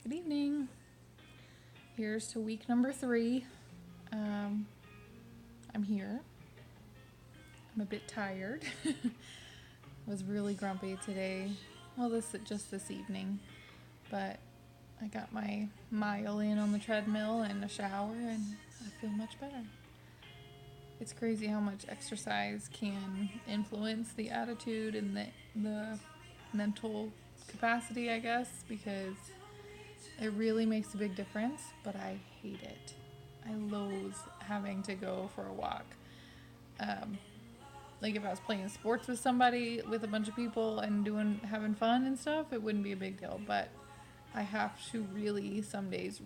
Good evening. Here's to week number 3. I'm here. I'm a bit tired. I was really grumpy today. Well, just this evening. But I got my mile in on the treadmill and a shower, and I feel much better. It's crazy how much exercise can influence the attitude and the mental capacity, I guess, because it really makes a big difference, but I hate it. I loathe having to go for a walk. Like if I was playing sports with somebody, with a bunch of people and having fun and stuff, it wouldn't be a big deal, but I have to some days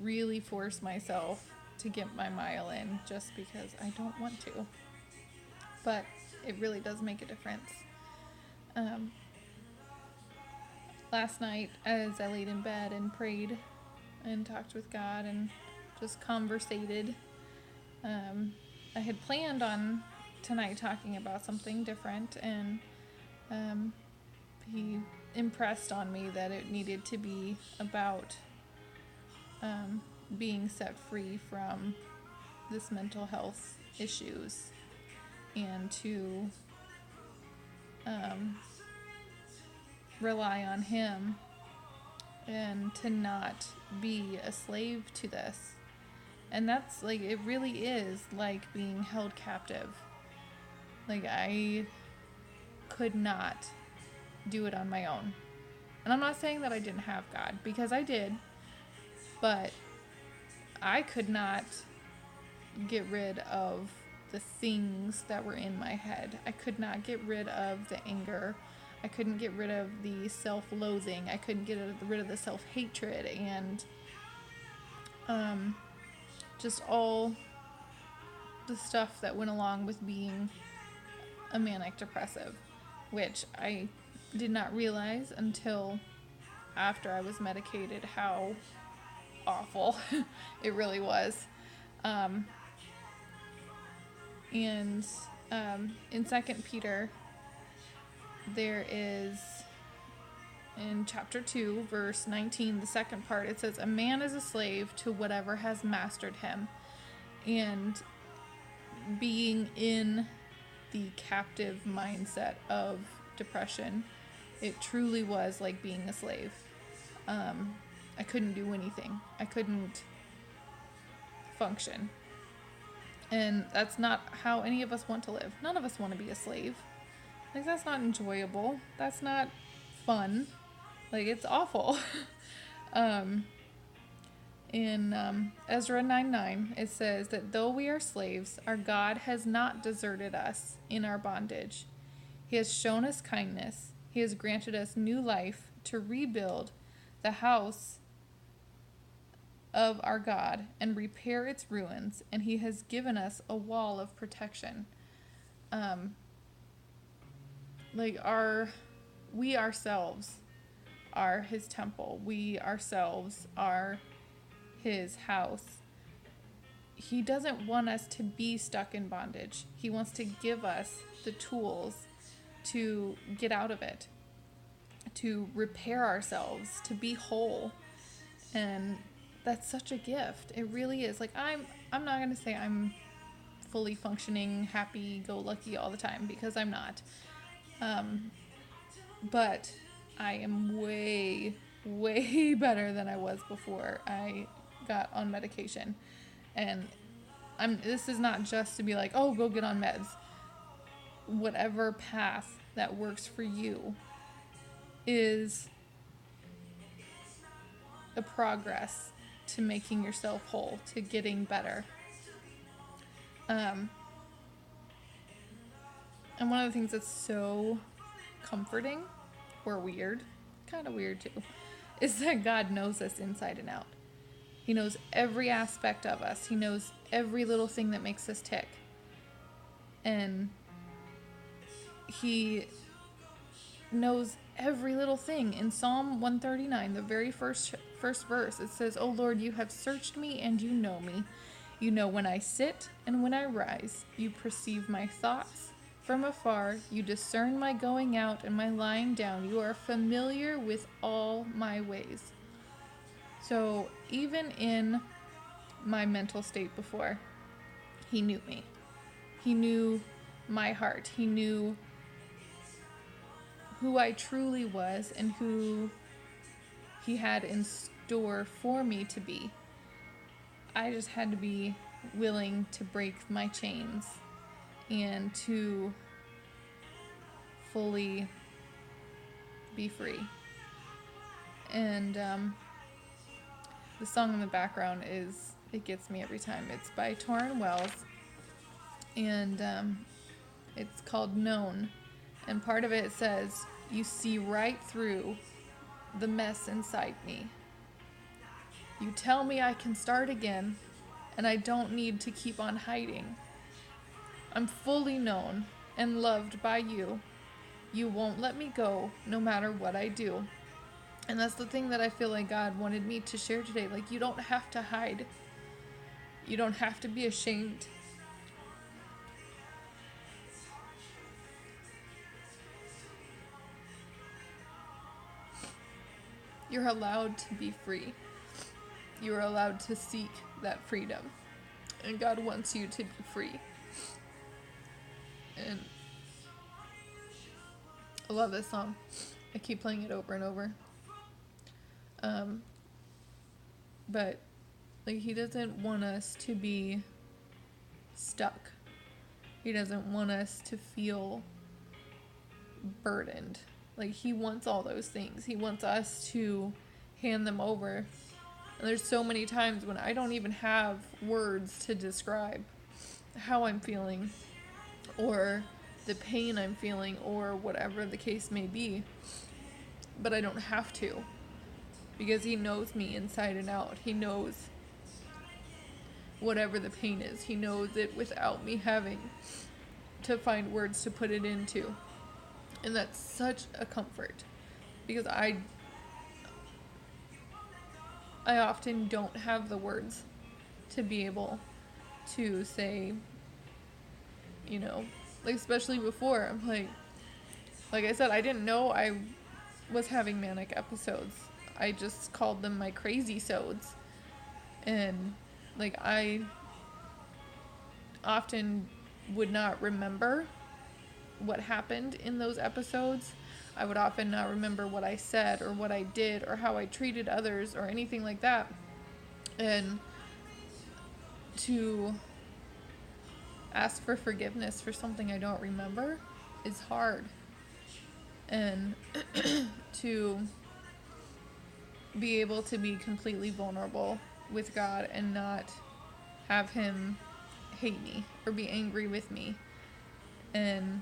force myself to get my mile in just because I don't want to. But it really does make a difference. Last night, as I laid in bed and prayed and talked with God and just conversated, I had planned on tonight talking about something different, and he impressed on me that it needed to be about being set free from this mental health issues and to rely on him and to not be a slave to this. And that's like, it really is like being held captive. Like, I could not do it on my own. And I'm not saying that I didn't have God, because I did, but I could not get rid of the things that were in my head. I could not get rid of the anger. I couldn't get rid of the self-loathing. I couldn't get rid of the self-hatred and just all the stuff that went along with being a manic depressive, which I did not realize until after I was medicated how awful it really was. And in 2 Peter, there is, in chapter 2, verse 19, the second part, it says, "A man is a slave to whatever has mastered him." And being in the captive mindset of depression, it truly was like being a slave. I couldn't do anything. I couldn't function. And that's not how any of us want to live. None of us want to be a slave. Like, that's not enjoyable. That's not fun. Like, it's awful. In Ezra 9:9, it says that though we are slaves, our God has not deserted us in our bondage. He has shown us kindness. He has granted us new life to rebuild the house of our God and repair its ruins, and he has given us a wall of protection. We ourselves are his temple. We ourselves are his house. He doesn't want us to be stuck in bondage. He wants to give us the tools to get out of it, to repair ourselves, to be whole. And that's such a gift. It really is. Like, I'm not going to say I'm fully functioning, happy-go-lucky all the time, because I'm not. But I am way, way better than I was before I got on medication. And this is not just to be like, oh, go get on meds. Whatever path that works for you is a progress to making yourself whole, to getting better. And one of the things that's so comforting, or weird, kind of weird too, is that God knows us inside and out. He knows every aspect of us. He knows every little thing that makes us tick. And he knows every little thing. In Psalm 139, the very first verse, it says, "O Lord, you have searched me and you know me. You know when I sit and when I rise. You perceive my thoughts. From afar, you discern my going out and my lying down. You are familiar with all my ways." So even in my mental state before, he knew me. He knew my heart. He knew who I truly was and who he had in store for me to be. I just had to be willing to break my chains and to fully be free. And the song in the background it gets me every time. It's by Torrin Wells, and it's called Known. And part of it says, "You see right through the mess inside me. You tell me I can start again, and I don't need to keep on hiding. I'm fully known and loved by you. You won't let me go, no matter what I do." And that's the thing that I feel like God wanted me to share today. Like, you don't have to hide. You don't have to be ashamed. You're allowed to be free. You're allowed to seek that freedom. And God wants you to be free. And I love this song. I keep playing it over and over. But like, he doesn't want us to be stuck. He doesn't want us to feel burdened. Like, he wants all those things. He wants us to hand them over. And there's so many times when I don't even have words to describe how I'm feeling or the pain I'm feeling or whatever the case may be. But I don't have to, because he knows me inside and out. He knows whatever the pain is. He knows it without me having to find words to put it into. And that's such a comfort, because I often don't have the words to be able to say, you know, like, especially before, I'm like I said, I didn't know I was having manic episodes. I just called them my crazy sods. And like, I often would not remember what happened in those episodes. I would often not remember what I said or what I did or how I treated others or anything like that. And to ask for forgiveness for something I don't remember is hard. And to be able to be completely vulnerable with God and not have him hate me or be angry with me and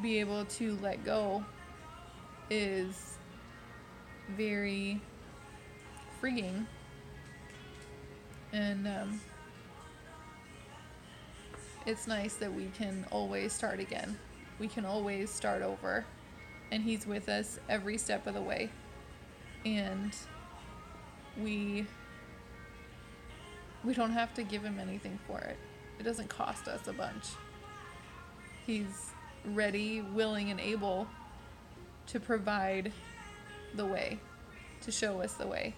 be able to let go is very freeing. And it's nice that we can always start again. We can always start over. And he's with us every step of the way. And we don't have to give him anything for it. It doesn't cost us a bunch. He's ready, willing, and able to provide the way, to show us the way.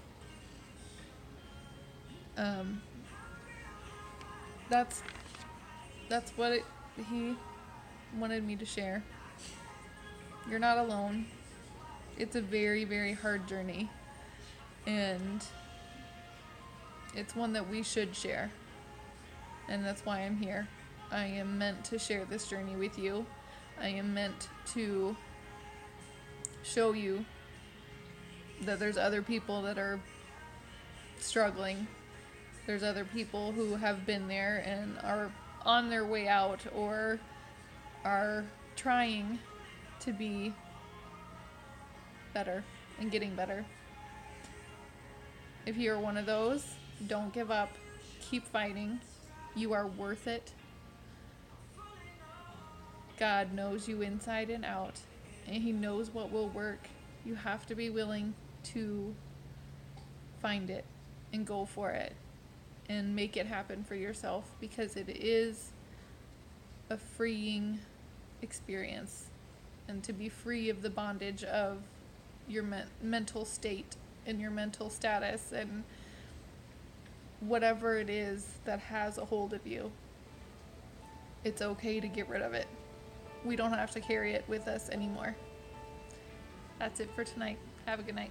That's what he wanted me to share. You're not alone. It's a very, very hard journey, and it's one that we should share. And that's why I'm here. I am meant to share this journey with you. I am meant to show you that there's other people that are struggling. There's other people who have been there and are on their way out or are trying to be better and getting better. If you're one of those, don't give up. Keep fighting. You are worth it. God knows you inside and out, and he knows what will work. You have to be willing to find it and go for it and make it happen for yourself, because it is a freeing experience. And to be free of the bondage of your mental state and your mental status and whatever it is that has a hold of you, it's okay to get rid of it. We don't have to carry it with us anymore. That's it for tonight. Have a good night.